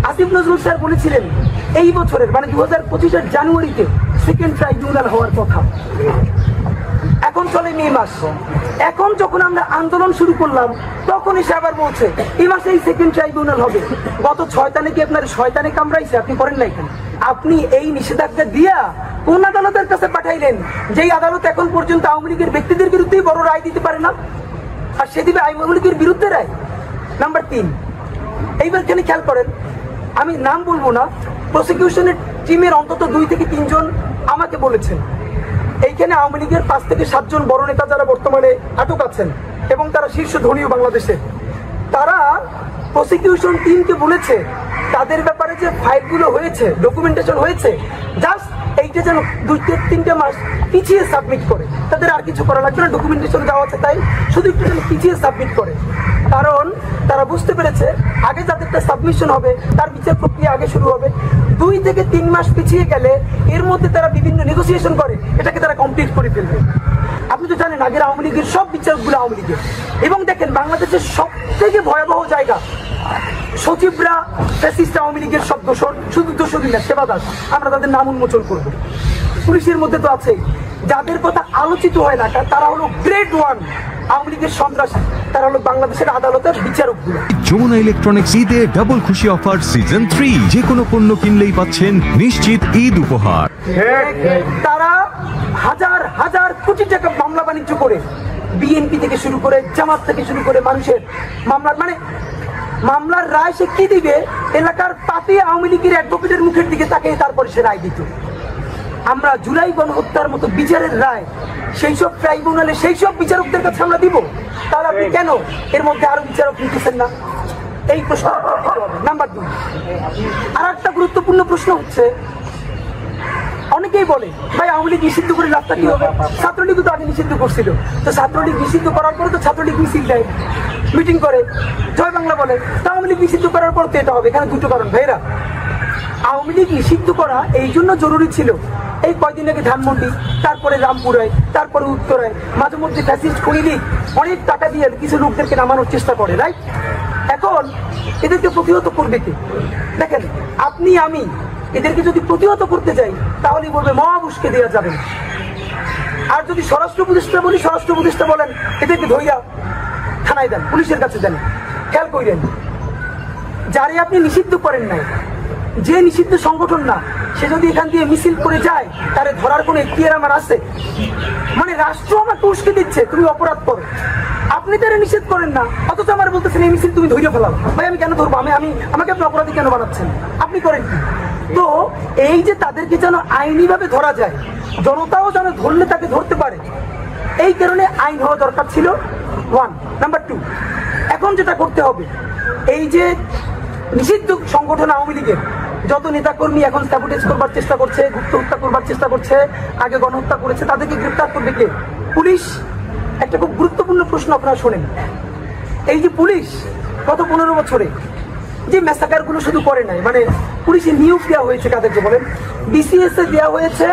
Asif Nazrul sir বলেছিলেন এই বছরের মানে 2025-এর জানুয়ারিতে সেকেন্ড ট্রাইব্যুনাল হওয়ার কথা। এখন চলে মে মাস। এখন যখন আমরা আন্দোলন শুরু করলাম তখন এসে আবার বলছে এই মাসে এই সেকেন্ড ট্রাইব্যুনাল হবে। গত 6 তারিখে আপনার শয়তানে কামড়াইছে, আপনি করেন না। এখানে আপনি এই নিষেধাজ্ঞা দিয়া কোন আদালতের কাছে পাঠাইলেন যেই আদালত এখন পর্যন্ত আওয়ামী লীগের ব্যক্তিদের বিরুদ্ধেই বড় রায় দিতে পারে না, আর সে দিবে আওয়ামী লীগের বিরুদ্ধে রায়। নাম্বার 3, এইবার এখানে খেয়াল করেন, আমি নাম বলবো না, প্রসিকিউশনের টিমের অন্তত 2 থেকে 3 জন আমাকে বলেছেন এইখানে আওয়ামী লীগের 5 থেকে 7 জন বড় নেতা যারা বর্তমানে আটক আছেন এবং তারা শীর্ষ ধনীয় বাংলাদেশে, তারা প্রসিকিউশন টিমকে বলেছে তাদের ব্যাপারে যে ফাইলগুলো হয়েছে, ডকুমেন্টেশন হয়েছে, জাস্ট এইটা যেন 2-3 মাস পিছিয়ে সাবমিট করে, তাদের আর কিছু করা লাগবে না, ডকুমেন্টেশন দেওয়া আছে তাই শুধু একটু যেন পিছিয়ে সাবমিট করে। কারণ তারা বুঝতে পেরেছে আগে যাদেরটা সাবমিশন হবে তার বিচার প্রক্রিয়া আগে শুরু হবে। 2 থেকে 3 মাস পিছিয়ে গেলে এর মধ্যে তারা বিভিন্ন নেগোসিয়েশন করে এটাকে তারা কমপ্লিট করে ফেলবে। আপনি তো জানেন আগের আওয়ামী লীগের সব বিচারকগুলো আওয়ামী লীগের। এবং দেখেন বাংলাদেশের সব থেকে ভয়াবহ জায়গা, সচিবরা ফ্যাসিস্ট আওয়ামী লীগের সব দোষর, শুধু দোষরই না, সেবাদাস, আমরা তাদের নাম উন্মোচন করব। পুলিশের মধ্যে তো আছে যাদের কথা আলোচিত হয় না, তারা হলো গ্রেড 1 আওয়ামী লীগের সন্ত্রাসী, তারা হলো বাংলাদেশের আদালতের বিচারকগুলো। যমুনা ইলেকট্রনিক্স ঈদে ডাবল খুশি অফার সিজন 3, যে কোনো পণ্য কিনলেই পাচ্ছেন নিশ্চিত ঈদ উপহার। তারা হাজার হাজার কোটি টাকা মামলা বাণিজ্য করে, বিএনপি থেকে শুরু করে জামাত থেকে শুরু করে মানুষের মামলার মামলার রায় সে কি দিবে, এলাকার পাতি আওয়ামী লীগের অ্যাডভোকেটের মুখের দিকে তাকিয়ে তারপরে সে রায় দিত। আমরা জুলাই গণহত্যার মতো বিচারের রায় সেই সব ট্রাইব্যুনালে সেই সব বিচারকদের কাছে আমরা দিব, তাহলে আপনি কেন এর মধ্যে আরো বিচারক নিতেছেন না? এই প্রশ্ন। নাম্বার 2, আর একটা গুরুত্বপূর্ণ প্রশ্ন হচ্ছে, অনেকেই বলে ভাই আওয়ামী লীগ নিষিদ্ধ করে লাভটা কি হবে? ছাত্রলীগ তো আগে নিষিদ্ধ করছিল, তো ছাত্রলীগ নিষিদ্ধ করার পরে তো ছাত্রলীগ মিছিল দেয়, মিটিং করে, জয় বাংলা বলে, তো আওয়ামী লীগ নিষিদ্ধ করার পর তো এটা হবে। এখানে 2টো কারণ ভাইরা। আওয়ামী লীগ নিষিদ্ধ করা এই জন্য জরুরি ছিল, এই কয়দিন আগে ধানমন্ডি, তারপরে রামপুরায়, তারপরে উত্তরায় মাঝে মধ্যে ফ্যাসিস্ট খুনি লীগ অনেক টাকা দিয়ে কিছু লোকদেরকে নামানোর চেষ্টা করে, রাইট? এখন এদেরকে প্রতিহত করবে কে? দেখেন আপনি আমি এদেরকে যদি প্রতিহত করতে যাই তাহলে বলবে মহাবুশকে দেওয়া যাবে না। আর যদি স্বরাষ্ট্র উপদেষ্টা বলি, স্বরাষ্ট্র উপদেষ্টা বলেন এদেরকে ধইরা থানায় দেন, পুলিশের কাছে দেন। খেয়াল করেন, যারে আপনি নিষিদ্ধ করেন নাই, যে নিষিদ্ধ সংগঠন না, সে যদি এখান দিয়ে মিছিল করে যায় তারে ধরার কোনো এখতিয়ার আমার আছে? মানে রাষ্ট্র আমাকে উস্কে দিচ্ছে তুমি অপরাধ করো, আপনি তারা নিষেধ করেন না, অথচ আমার বলতেছেন এই মিছিল তুমি ধৈর্য ফেলাও। ভাই আমি কেন ধরবো? আমাকে আপনি অপরাধী কেন বানাচ্ছেন? আপনি করেন কি? তো এই যে তাদেরকে যেন আইনি ভাবে ধরা যায়, জনতাও যেন ধরলে তাকে ধরতে পারে, এই কারণে আইন হওয়া দরকার ছিল 1। নাম্বার 2, এখন যেটা করতে হবে, এই যে নিষিদ্ধ সংগঠন আওয়ামী লীগের যত নেতাকর্মী এখন স্যাবোটেজ করবার চেষ্টা করছে, গুপ্ত হত্যা করবার চেষ্টা করছে, আগে গণহত্যা করেছে, তাদেরকে গ্রেফতার করবে কে? পুলিশ। একটা খুব গুরুত্বপূর্ণ প্রশ্ন আপনারা শোনেন, এই যে পুলিশ গত 15 বছরে যে ম্যাসাকার গুলো শুধু করে নাই, মানে পুলিশে নিয়োগ দেওয়া হয়েছে কাদেরকে বলেন? বিসিএস এ দেওয়া হয়েছে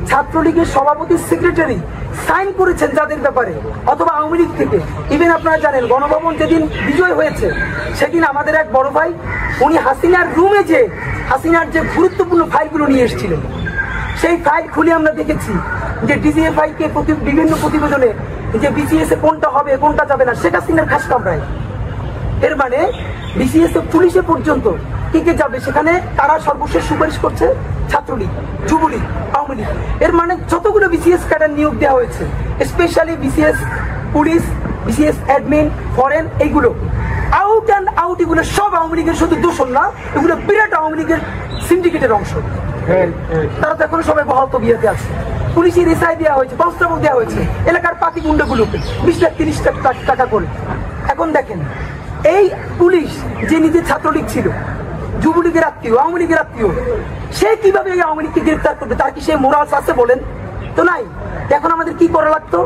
ছাত্রলীগের সভাপতি, সেক্রেটারি সাইন করেছেন যাদের ব্যাপারে, অথবা আওয়ামী লীগ থেকে। ইভেন আপনারা জানেন গণভবন যেদিন বিজয় হয়েছে সেদিন আমাদের এক বড় ভাই উনি হাসিনার রুমে যে হাসিনার যে গুরুত্বপূর্ণ ফাইলগুলো নিয়ে এসেছিলেন, সেই ফাইল খুলে আমরা দেখেছি যে ডিজিএফআই কে বিভিন্ন প্রতিবেদনে যে বিসিএস এ কোনটা হবে কোনটা যাবে না শেখ হাসিনার খাস কামরায়। এর মানে বিসিএস পুলিশে পর্যন্ত কে কে যাবে সেখানে তারা সর্বশেষ সুপারিশ করছে ছাত্রলীগ, যুবলীগ, আওয়ামী লীগ। এর মানে যতগুলো বিসিএস ক্যাডার নিয়োগ দেওয়া হয়েছে, specially BCS police, BCS admin, foreign, এইগুলো আউট অ্যান্ড আউট, এগুলো সব আওয়ামী লীগের শুধু দোষর না, এগুলো বিরাট আওয়ামী লীগের সিন্ডিকেটের অংশ। তারা তো এখন সবাই বহাল তবিয়াতে আছে। পুলিশের এসআই দেওয়া হয়েছে, কনস্টেবল দেওয়া হয়েছে, এলাকার পাতি গুন্ডাগুলোকে 20 লাখ 30 লাখ টাকা করে। এখন দেখেন এই পুলিশ যে নিজে ছাত্রলীগ ছিল, যুবলীগের আত্মীয়, আওয়ামী লীগের আত্মীয়, সে কিভাবে এই আওয়ামী লীগকে গ্রেফতার করবে? তার কি সে মোরালস আছে বলেন? তো নাই। এখন আমাদের কি করা লাগতো?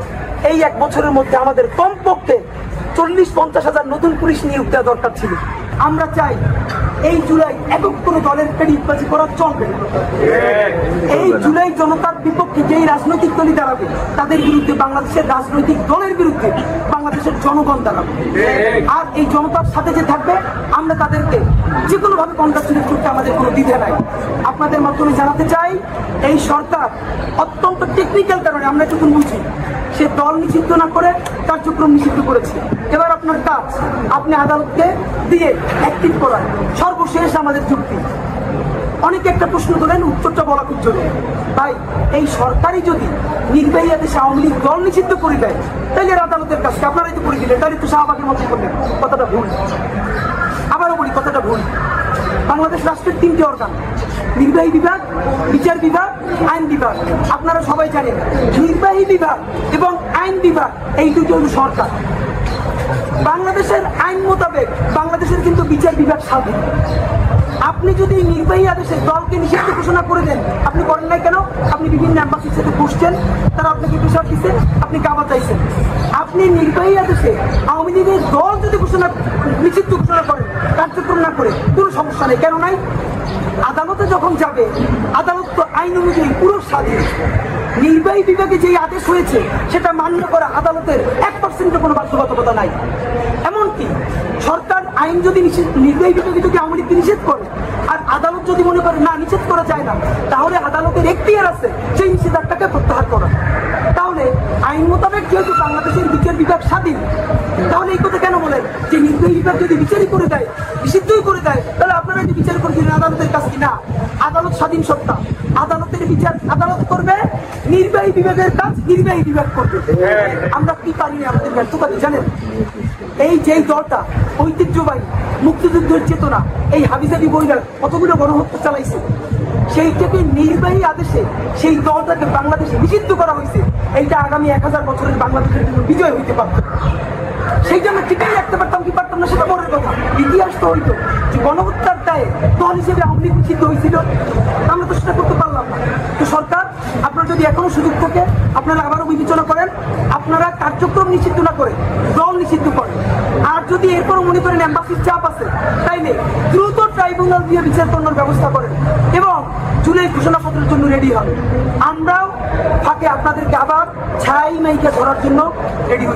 এই 1 বছরের মধ্যে আমাদের কমপক্ষে 40-50 হাজার নতুন পুলিশ নিয়োগ দেওয়া দরকার ছিল। আমরা চাই এই জুলাই একক কোনো দলের পেডিবাজি করা চলবে না। এই জুলাই জনতার বিপক্ষে যেই রাজনৈতিক দলই দাঁড়াবে তাদের বিরুদ্ধে, বাংলাদেশের রাজনৈতিক দলের বিরুদ্ধে বাংলাদেশের জনগণ দাঁড়াবে। আর এই জনতার সাথে যে থাকবে আমরা তাদেরকে যে কোনোভাবে কন্ট্রাক্ট করতে আমাদের কোনো দ্বিধা নাই। আপনাদের মাধ্যমে জানাতে চাই, এই সরকার অত্যন্ত টেকনিক্যাল কারণে আমরা যখন বুঝি, সে দল নিষিদ্ধ না করে কার্যক্রম নিষিদ্ধ করেছে। এবার আপনার কাজ, আপনি আদালতকে দিয়ে অ্যাক্টিভ করান। সর্বশেষ আমাদের যুক্তি, অনেকে একটা প্রশ্ন করেন, উত্তরটা বলা খুব জরুরি। ভাই, এই সরকারই যদি নির্বাহী আদেশে আওয়ামী লীগ দল নিষিদ্ধ করে দেয়, তাহলে এর আদালতের কাছে আপনারাই তো করে দিলেন, তাহলে তো শাহবাগের মতো করলেন। কথাটা ভুল। আবারও বলি, কথাটা ভুল। বাংলাদেশ রাষ্ট্রের 3টি অর্গান, নির্বাহী বিভাগ, বিচার বিভাগ, আইন বিভাগ। আপনারা সবাই জানেন, নির্বাহী বিভাগ এবং আইন বিভাগ এই দুটো হল সরকার। বাংলাদেশের আইন মোতাবেক বাংলাদেশের কিন্তু বিচার বিভাগ স্বাধীন। আপনি যদি নির্বাহী আদেশে দলকে নিষিদ্ধ ঘোষণা করে দেন, আপনি করেন নাই কেন? আপনি বিভিন্ন অ্যাম্বাসির সাথে বসছেন, তারা আপনাকে প্রেশার দিচ্ছেন, আপনি কাবা চাইছেন। আপনি নির্বাহী আদেশে আওয়ামী লীগের দল যদি নিষিদ্ধ ঘোষণা করেন, কার্যক্রম না করে, কোনো সমস্যা নেই। কেন নাই? আদালতে যখন যাবে, আদালত তো আইন অনুযায়ী পুরো স্বাধীন। নির্বাহী বিভাগে যে আদেশ হয়েছে সেটা মান্য করা আদালতের 1% কোনো বাধ্যবাধকতা নাই। এমনকি সরকার আইন যদি নির্বাহী বিভাগে যদি আওয়ামী লীগকে নিষেধ করে, আর আদালত যদি মনে করে না নিষেধ করা যায় না, তাহলে আদালতের এখতিয়ার আছে সেই নিষেধাজ্ঞাটাকে প্রত্যাহার করা। তাহলে আইন মোতাবেক যেহেতু বাংলাদেশের বিচার বিভাগ স্বাধীন, তাহলে এই কথা কেন বলেন যে নির্বাহী বিভাগ যদি বিচারই করে দেয়, নিষিদ্ধই করে দেয়, তাহলে আপনারা যদি বিচার করে দিলেন আদালতের কাছে? না, আদালত স্বাধীন সত্তা, আদালতের বিচার আদালত করবে, নির্বাহী বিভাগের কাজ নির্বাহী বিভাগ করবে। আমরা কি পারি আমাদের ব্যর্থতা জানেন? এই যে দলটা ঐতিহ্যবাহী মুক্তিযুদ্ধের চেতনা, এই হাবিজাবি বইরা কতগুলো গণহত্যা চালাইছে, সেইটাকে নির্বাহী আদেশে সেই দলটাকে বাংলাদেশে নিষিদ্ধ করা হয়েছে। এইটা আগামী 1000 বছরের বাংলাদেশের জন্য বিজয় হইতে পারত। সেই জন্য টিকেই রাখতে পারতাম কি পারতাম না সেটা পরের কথা। ইতিহাস তো হইতো যে গণহত্যার দায়ে দল হিসেবে আওয়ামী লীগ নিষিদ্ধ হয়েছিল, আমরা তো সেটা করতে পারলাম না। তো সরকার, আপনার যদি এখনো সুযোগ থাকে, আপনারা আবারও বিবেচনা করেন, আপনারা কার্যক্রম নিষিদ্ধ না করে দল নিষিদ্ধ করেন। আর যদি এরপরও মনে করেন এম্বাসির চাপ আছে, তাইলে দ্রুত ট্রাইব্যুনাল দিয়ে বিচার করানোর ব্যবস্থা করেন এবং জুলাই ঘোষণাপত্রের জন্য রেডি হন। আমরাও ফাঁকে আপনাদেরকে আবার ছাই মাইকে ধরার জন্য রেডি হই।